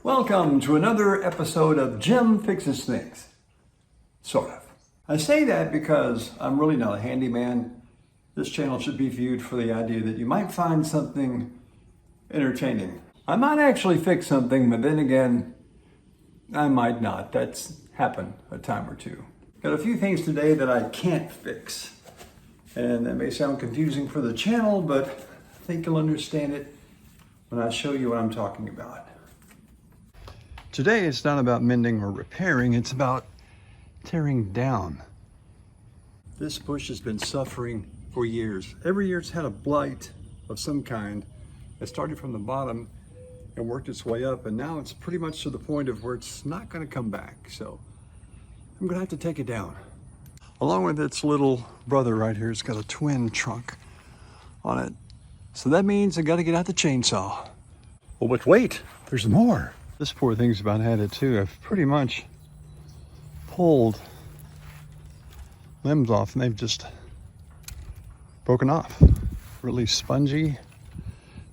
Welcome to another episode of Jim Fixes Things. Sort of. I say that because I'm really not a handyman. This channel should be viewed for the idea that you might find something entertaining. I might actually fix something, but then again, I might not. That's happened a time or two. Got a few things today that I can't fix. And that may sound confusing for the channel, but I think you'll understand it when I show you what I'm talking about. Today it's not about mending or repairing, it's about tearing down. This bush has been suffering for years. Every year it's had a blight of some kind. It started from the bottom and worked its way up, and now it's pretty much to the point of where it's not going to come back. So I'm going to have to take it down. Along with its little brother right here, it's got a twin trunk on it. So that means I got to get out the chainsaw. Oh, but wait, there's more. This poor thing's about had it too. I've pretty much pulled limbs off and they've just broken off. Really spongy.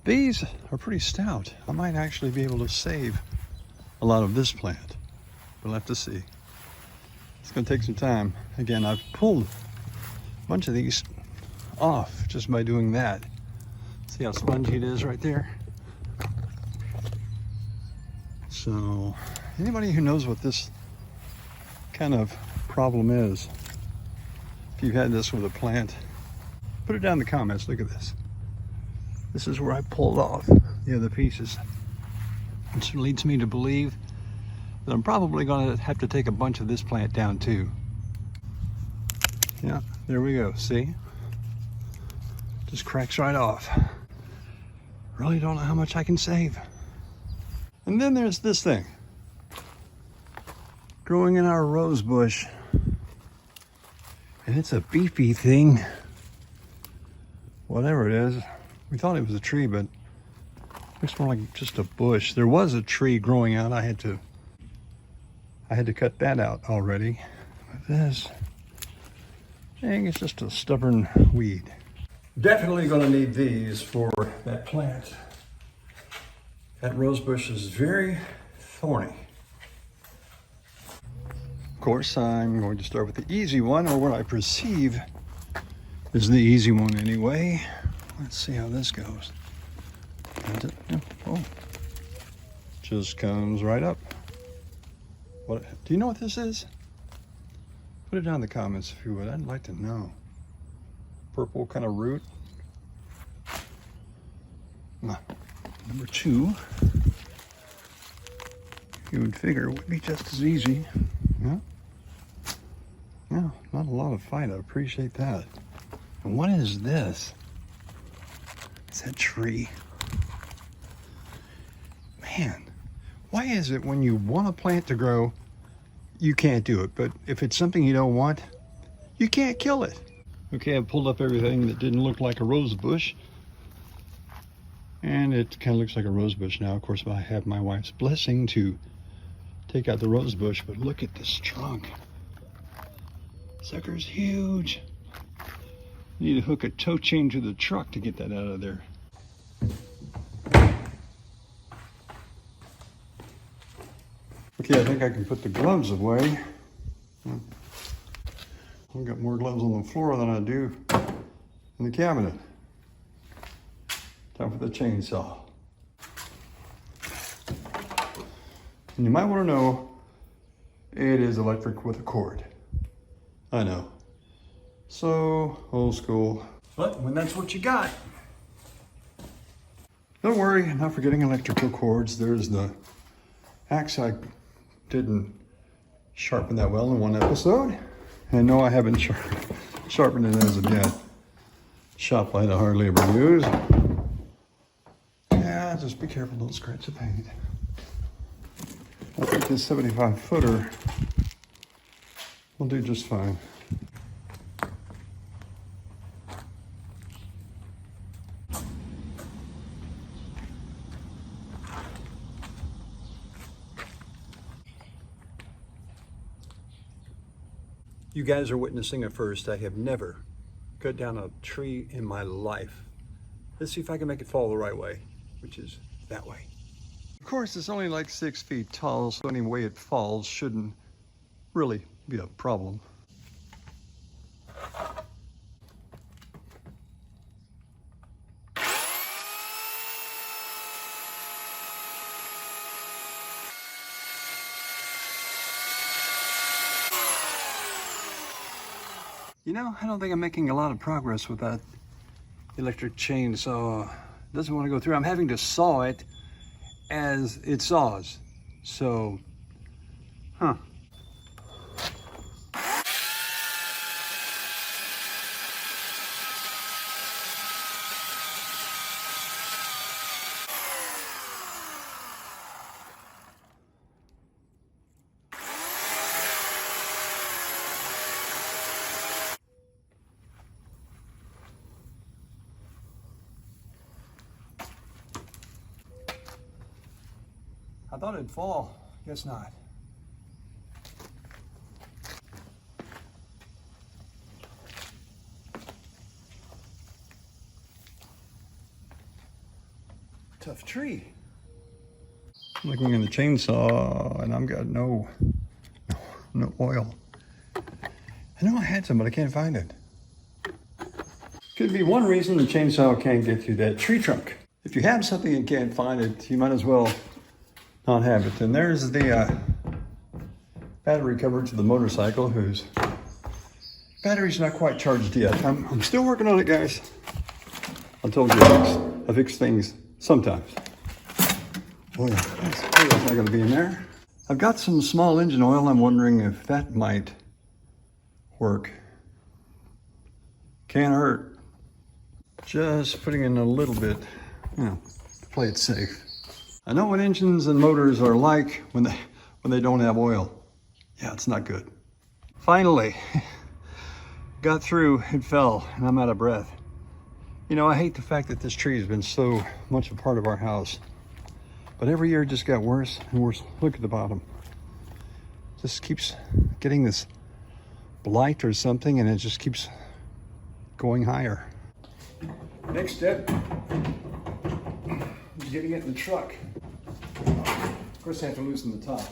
These are pretty stout. I might actually be able to save a lot of this plant. We'll have to see. It's gonna take some time. Again, I've pulled a bunch of these off just by doing that. See how spongy it is right there? So, anybody who knows what this kind of problem is, if you've had this with a plant, put it down in the comments. Look at this. This is where I pulled off the other pieces. Which leads me to believe that I'm probably going to have to take a bunch of this plant down too. Yeah, there we go. See? Just cracks right off. Really don't know how much I can save. And then there's this thing growing in our rose bush. And it's a beefy thing. Whatever it is. We thought it was a tree, but it looks more like just a bush. There was a tree growing out. I had to cut that out already. But this, dang, it's just a stubborn weed. Definitely gonna need these for that plant. That rose bush is very thorny. Of course, I'm going to start with the easy one, or what I perceive is the easy one anyway. Let's see how this goes. Oh, just comes right up. What? Do you know what this is? Put it down in the comments if you would. I'd like to know. Purple kind of root. Number two, you would figure would be just as easy. Yeah. Yeah, not a lot of fight. I appreciate that. And what is this? It's that tree. Man, why is it when you want a plant to grow, you can't do it? But if it's something you don't want, you can't kill it. Okay, I've pulled up everything that didn't look like a rose bush. And it kind of looks like a rose bush now. Of course, I have my wife's blessing to take out the rose bush, but look at this trunk. Sucker's huge. You need to hook a tow chain to the truck to get that out of there. Okay, I think I can put the gloves away. I've got more gloves on the floor than I do in the cabinet. Time for the chainsaw. And you might want to know, it is electric with a cord. I know. So old school. But when that's what you got. Don't worry, I'm not forgetting electrical cords. There's the axe I didn't sharpen that well in one episode. And no, I haven't sharpened it as of yet. Shop light I hardly ever use. Yeah, just be careful, don't scratch the paint. I think this 75 footer will do just fine. You guys are witnessing a first. I have never cut down a tree in my life. Let's see if I can make it fall the right way, which is that way. Of course, it's only like 6 feet tall, so any way it falls shouldn't really be a problem. You know, I don't think I'm making a lot of progress with that electric chainsaw. It doesn't want to go through. I'm having to saw it as it saws. So, huh. I thought it'd fall. Guess not. Tough tree. I'm looking in the chainsaw and I've got no oil. I know I had some, but I can't find it. Could be one reason the chainsaw can't get through that tree trunk. If you have something and can't find it, you might as well not have it. And there's the battery cover to the motorcycle, whose battery's not quite charged yet. I'm still working on it, guys. I told you I fix things sometimes. Oh yeah, that's not gonna be in there. I've got some small engine oil. I'm wondering if that might work. Can't hurt. Just putting in a little bit, you know, to play it safe. I know what engines and motors are like when they don't have oil. Yeah, it's not good. Finally, got through, it fell, and I'm out of breath. You know, I hate the fact that this tree has been so much a part of our house. But every year it just got worse and worse. Look at the bottom. Just keeps getting this blight or something, and it just keeps going higher. Next step is getting it in the truck. Of course, I have to loosen the top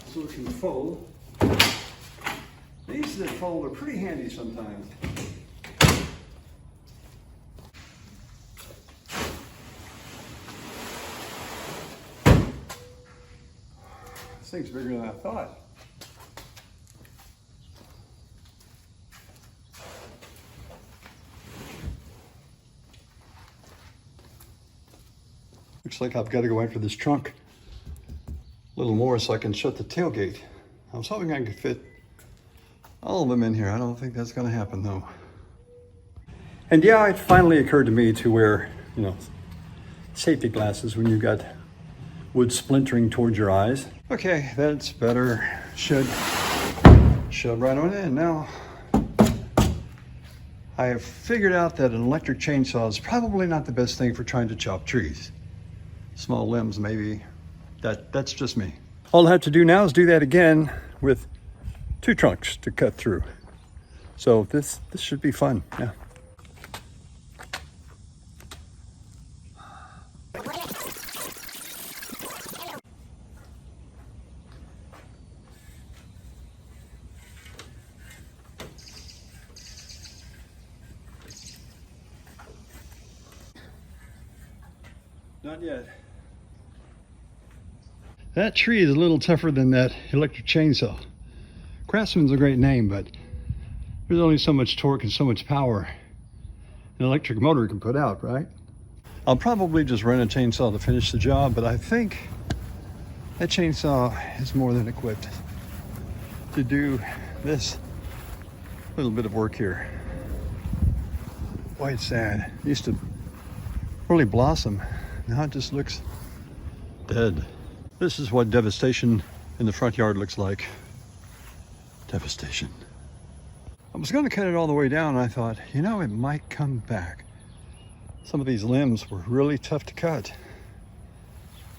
so it can fold. These that fold are pretty handy sometimes. This thing's bigger than I thought. Looks like I've got to go after this trunk a little more so I can shut the tailgate. I was hoping I could fit all of them in here. I don't think that's going to happen though. And yeah, it finally occurred to me to wear, you know, safety glasses when you've got wood splintering towards your eyes. Okay, that's better. Should shove right on in. Now, I have figured out that an electric chainsaw is probably not the best thing for trying to chop trees. Small limbs, maybe. That's just me. All I have to do now is do that again with 2 trunks to cut through. So this should be fun, yeah. Not yet. That tree is a little tougher than that electric chainsaw. Craftsman's a great name, but there's only so much torque and so much power an electric motor can put out, right? I'll probably just rent a chainsaw to finish the job, but I think that chainsaw is more than equipped to do this little bit of work here. Boy, it's sad. It used to really blossom. Now it just looks dead. This is what devastation in the front yard looks like. Devastation. I was going to cut it all the way down, and I thought, you know, it might come back. Some of these limbs were really tough to cut.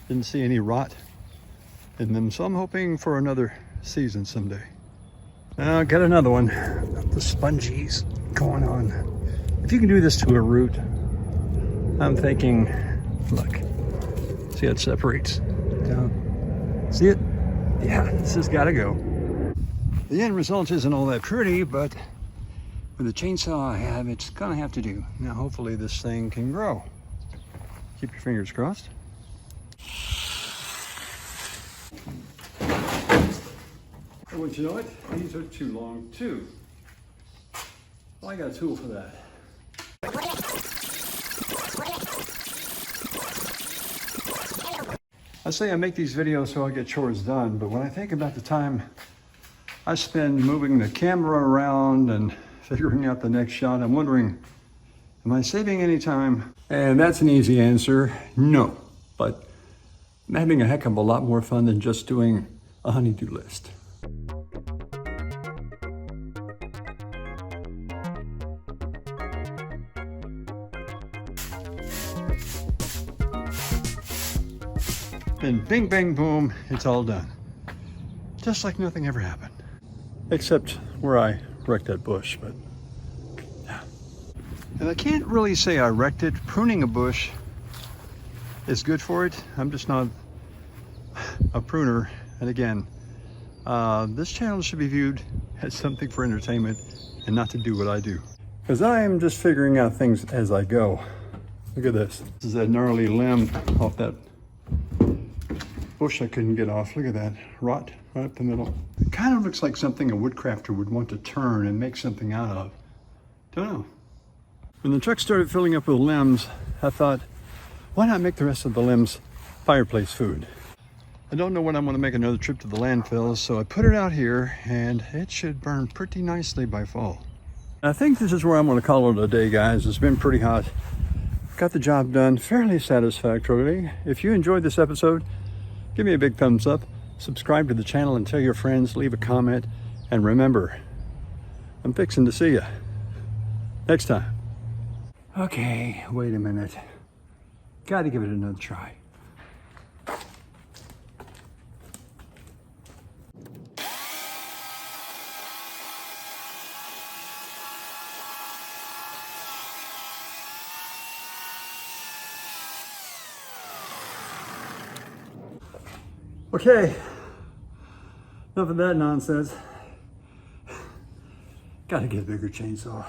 Didn't see any rot in them, so I'm hoping for another season someday. Now I'll get another one. The spongies going on. If you can do this to a root, I'm thinking Look, see how it separates down. See it? Yeah, this has got to go. The end result isn't all that pretty, but with the chainsaw I have, it's gonna have to do. Now, hopefully this thing can grow. Keep your fingers crossed. And once you know it, these are too long too. Well, I got a tool for that. I say I make these videos so I get chores done, but when I think about the time I spend moving the camera around and figuring out the next shot, I'm wondering, am I saving any time? And that's an easy answer, no. But I'm having a heck of a lot more fun than just doing a honey-do list. Then bing, bang, boom, it's all done. Just like nothing ever happened. Except where I wrecked that bush, but yeah. And I can't really say I wrecked it. Pruning a bush is good for it. I'm just not a pruner. And again, this channel should be viewed as something for entertainment and not to do what I do. Because I am just figuring out things as I go. Look at this. This is that gnarly limb off that bush I couldn't get off. Look at that, rot right up the middle. It kind of looks like something a woodcrafter would want to turn and make something out of. Don't know. When the truck started filling up with limbs, I thought, why not make the rest of the limbs fireplace food? I don't know when I'm going to make another trip to the landfill, so I put it out here and it should burn pretty nicely by fall. I think this is where I'm going to call it a day, guys. It's been pretty hot. Got the job done fairly satisfactorily. If you enjoyed this episode, give me a big thumbs up, subscribe to the channel and tell your friends, leave a comment, and remember, I'm fixing to see you next time. Okay, wait a minute. Gotta give it another try. Okay, enough of that nonsense. Gotta get a bigger chainsaw.